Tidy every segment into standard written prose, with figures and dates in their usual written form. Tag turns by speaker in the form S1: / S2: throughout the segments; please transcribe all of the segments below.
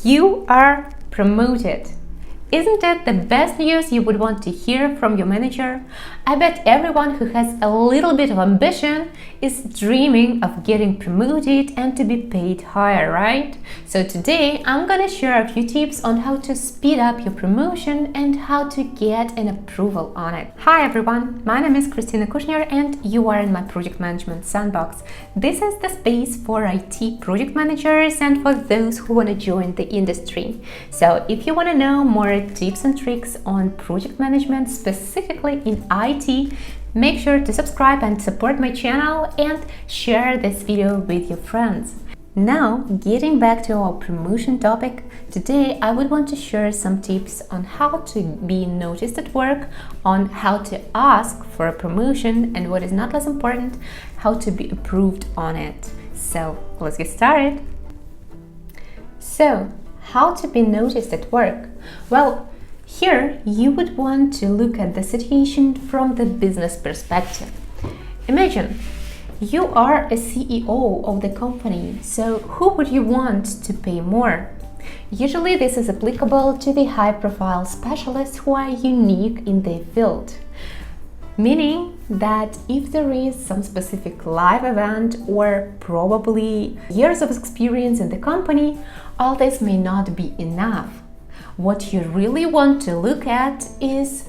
S1: You are promoted. Isn't it the best news you would want to hear from your manager? I bet everyone who has a little bit of ambition is dreaming of getting promoted and to be paid higher, right? So today I'm gonna share a few tips on how to speed up your promotion and how to get an approval on it. Hi everyone, my name is Kristina Kushner and you are in my project management sandbox. This is the space for IT project managers and for those who want to join the industry. So if you want to know more tips and tricks on project management, specifically in IT, make sure to subscribe and support my channel and share this video with your friends. Now, getting back to our promotion topic, today I would want to share some tips on how to be noticed at work, on how to ask for a promotion, and what is not less important, how to be approved on it. So let's get started. So, how to be noticed at work? Well, here you would want to look at the situation from the business perspective. Imagine you are a CEO of the company, so who would you want to pay more? Usually this is applicable to the high-profile specialists who are unique in their field. Meaning that if there is some specific live event or probably years of experience in the company, all this may not be enough. What you really want to look at is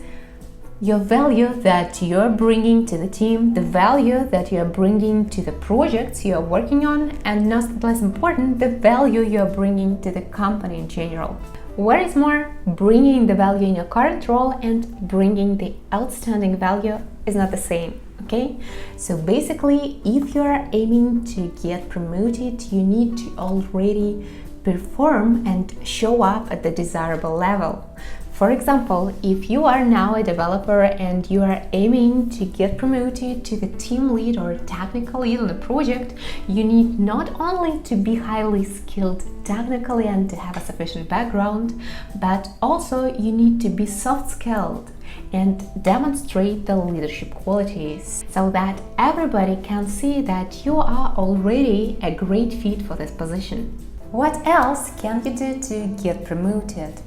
S1: your value that you're bringing to the team, the value that you're bringing to the projects you're working on, and not less important, the value you're bringing to the company in general. What is more, bringing the value in your current role and bringing the outstanding value is not the same, okay? So basically, if you're aiming to get promoted, you need to already perform and show up at the desirable level. For example, if you are now a developer and you are aiming to get promoted to the team lead or technical lead on a project, you need not only to be highly skilled technically and to have a sufficient background, but also you need to be soft-skilled and demonstrate the leadership qualities so that everybody can see that you are already a great fit for this position. What else can you do to get promoted?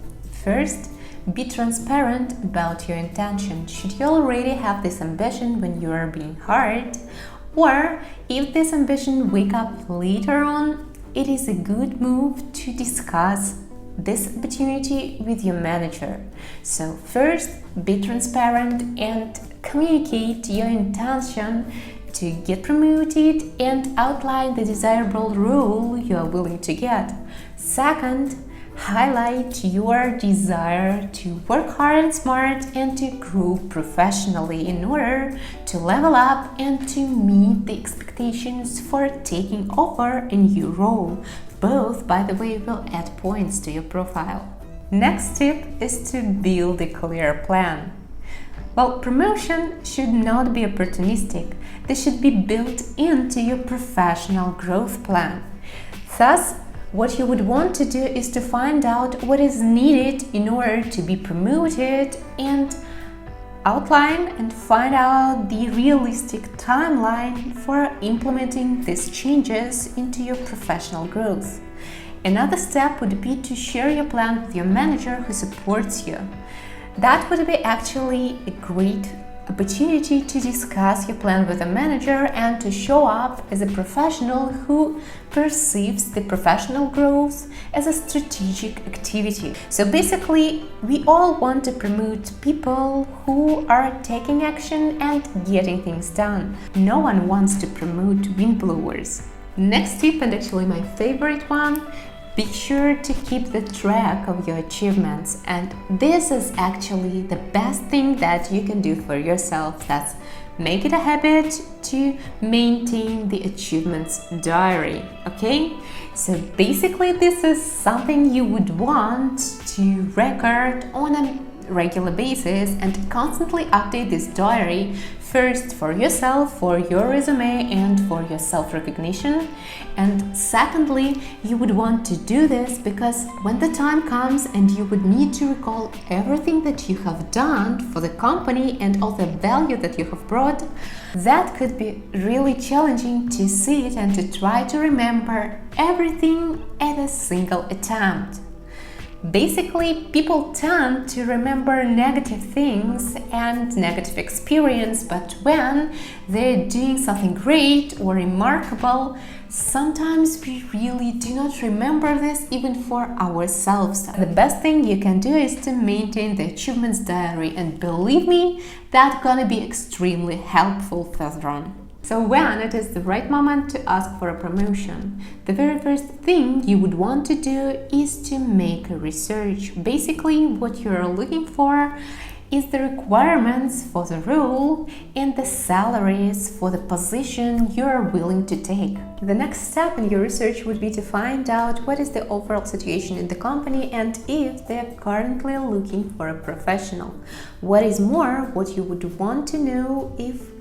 S1: First, be transparent about your intention. Should you already have this ambition when you are being hired? Or if this ambition wake up later on, it is a good move to discuss this opportunity with your manager. So first, be transparent and communicate your intention to get promoted and outline the desirable role you are willing to get. Second, highlight your desire to work hard and smart and to grow professionally in order to level up and to meet the expectations for taking over a new role. Both, by the way, will add points to your profile. Next tip is to build a clear plan. Well, promotion should not be opportunistic. This should be built into your professional growth plan. Thus, what you would want to do is to find out what is needed in order to be promoted and outline and find out the realistic timeline for implementing these changes into your professional growth. Another step would be to share your plan with your manager who supports you. That would be actually a great opportunity to discuss your plan with a manager and to show up as a professional who perceives the professional growth as a strategic activity. So basically, we all want to promote people who are taking action and getting things done. No one wants to promote windblowers. Next tip, and actually my favorite one, be sure to keep the track of your achievements, and this is actually the best thing that you can do for yourself. That's make it a habit to maintain the achievements diary, okay? So basically this is something you would want to record on a regular basis and constantly update this diary, first for yourself, for your resume and for your self-recognition, and secondly, you would want to do this because when the time comes and you would need to recall everything that you have done for the company and all the value that you have brought, that could be really challenging to see it and to try to remember everything at a single attempt. Basically, people tend to remember negative things and negative experience, but when they're doing something great or remarkable, sometimes we really do not remember this even for ourselves. The best thing you can do is to maintain the achievements diary, and believe me, that's gonna be extremely helpful further on. So when it is the right moment to ask for a promotion, the very first thing you would want to do is to make a research. Basically, what you're looking for is the requirements for the role and the salaries for the position you're willing to take. The next step in your research would be to find out what is the overall situation in the company and if they're currently looking for a professional. What is more, what you would want to know if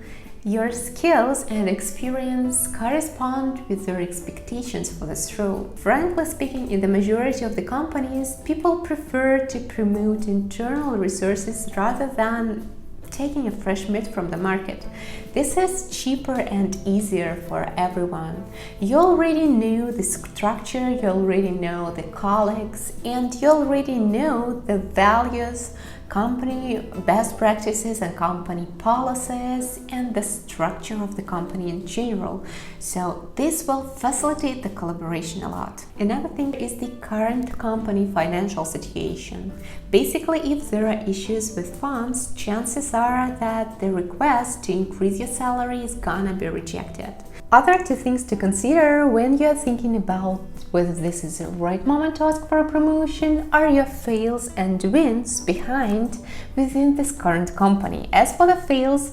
S1: your skills and experience correspond with your expectations for this role. Frankly speaking, in the majority of the companies, people prefer to promote internal resources rather than taking a fresh meat from the market. This is cheaper and easier for everyone. You already know the structure, you already know the colleagues, and you already know the values, company best practices and company policies, and the structure of the company in general. So this will facilitate the collaboration a lot. Another thing is the current company financial situation. Basically, if there are issues with funds, chances are that the request to increase your salary is gonna be rejected. Other two things to consider when you're thinking about whether this is the right moment to ask for a promotion are your fails and wins behind within this current company. As for the fails,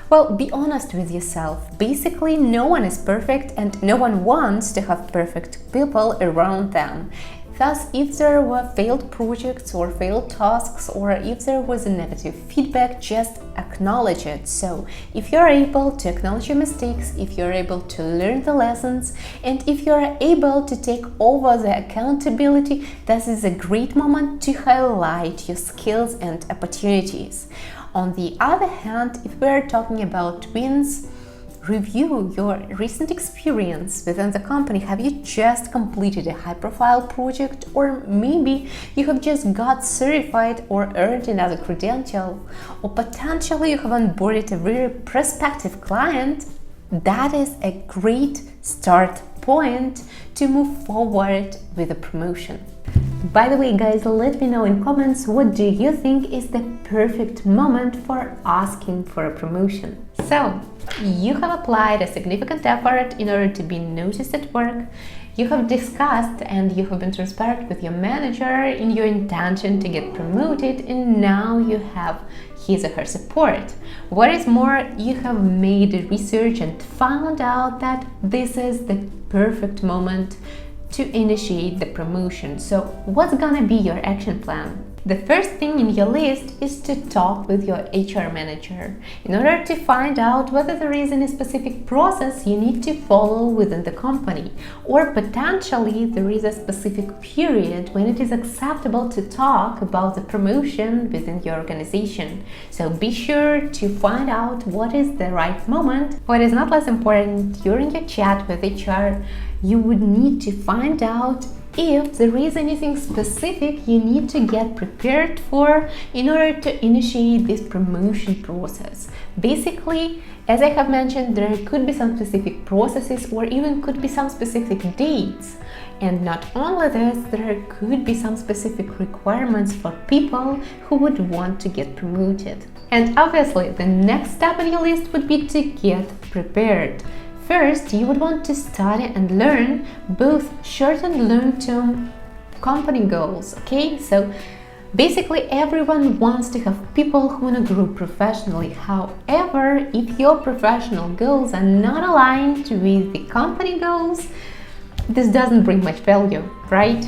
S1: well, be honest with yourself. Basically, no one is perfect and no one wants to have perfect people around them. Thus, if there were failed projects or failed tasks, or if there was a negative feedback, just acknowledge it. So, if you're able to acknowledge your mistakes, if you're able to learn the lessons, and if you're able to take over the accountability, this is a great moment to highlight your skills and opportunities. On the other hand, if we're talking about wins, review your recent experience within the company. Have you just completed a high-profile project, or maybe you have just got certified or earned another credential, or potentially you have onboarded a very prospective client? That is a great start point to move forward with a promotion. By the way, guys, let me know in comments, what do you think is the perfect moment for asking for a promotion? So, you have applied a significant effort in order to be noticed at work. You have discussed and you have been transparent with your manager in your intention to get promoted, and now you have his or her support. What is more, you have made research and found out that this is the perfect moment to initiate the promotion. So what's gonna be your action plan? The first thing in your list is to talk with your HR manager in order to find out whether there is any specific process you need to follow within the company, or potentially there is a specific period when it is acceptable to talk about the promotion within your organization. So be sure to find out what is the right moment. What is not less important, during your chat with HR, you would need to find out if there is anything specific you need to get prepared for in order to initiate this promotion process. Basically, as I have mentioned, there could be some specific processes or even could be some specific dates. And not only this, there could be some specific requirements for people who would want to get promoted. And obviously, the next step on your list would be to get prepared. First, you would want to study and learn both short and long-term company goals, okay? So basically, everyone wants to have people who want to grow professionally. However, if your professional goals are not aligned with the company goals, this doesn't bring much value, right?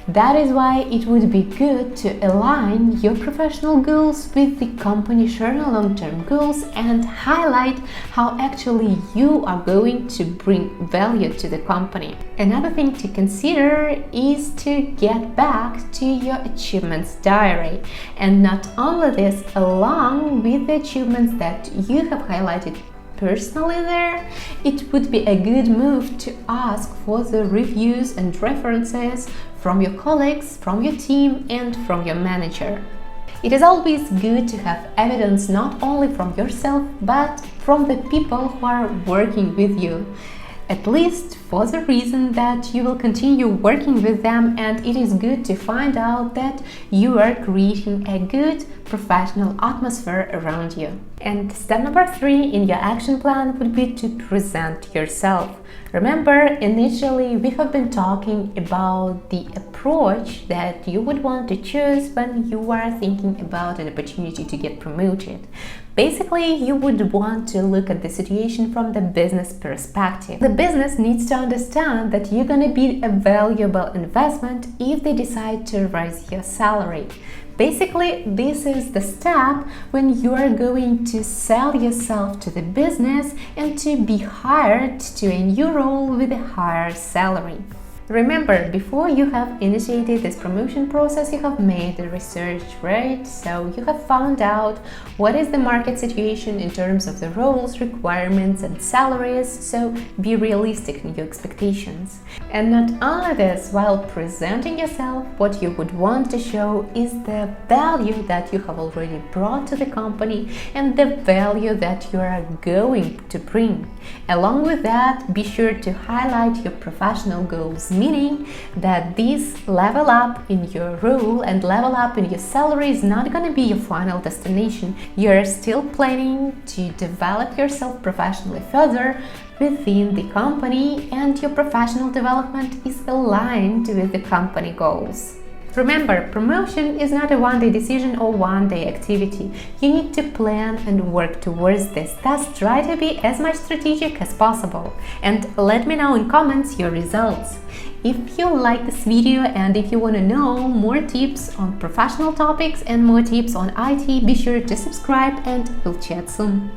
S1: That is why it would be good to align your professional goals with the company short and long-term goals and highlight how actually you are going to bring value to the company. Another thing to consider is to get back to your achievements diary, and not only this, along with the achievements that you have highlighted personally there, it would be a good move to ask for the reviews and references from your colleagues, from your team, and from your manager. It is always good to have evidence not only from yourself, but from the people who are working with you. At least for the reason that you will continue working with them, and it is good to find out that you are creating a good professional atmosphere around you. And step number 3 in your action plan would be to present yourself. Remember, initially we have been talking about the approach that you would want to choose when you are thinking about an opportunity to get promoted. Basically, you would want to look at the situation from the business perspective. The business needs to understand that you're going to be a valuable investment if they decide to raise your salary. Basically, this is the step when you are going to sell yourself to the business and to be hired to a new role with a higher salary. Remember, before you have initiated this promotion process, you have made the research, right? So you have found out what is the market situation in terms of the roles, requirements, and salaries. So be realistic in your expectations. And not only this, while presenting yourself, what you would want to show is the value that you have already brought to the company and the value that you are going to bring. Along with that, be sure to highlight your professional goals, meaning that this level up in your role and level up in your salary is not going to be your final destination. You're still planning to develop yourself professionally further within the company, and your professional development is aligned with the company goals. Remember, promotion is not a one-day decision or one-day activity. You need to plan and work towards this. Thus, try to be as much strategic as possible. And let me know in comments your results. If you like this video and if you want to know more tips on professional topics and more tips on IT, be sure to subscribe and we'll chat soon.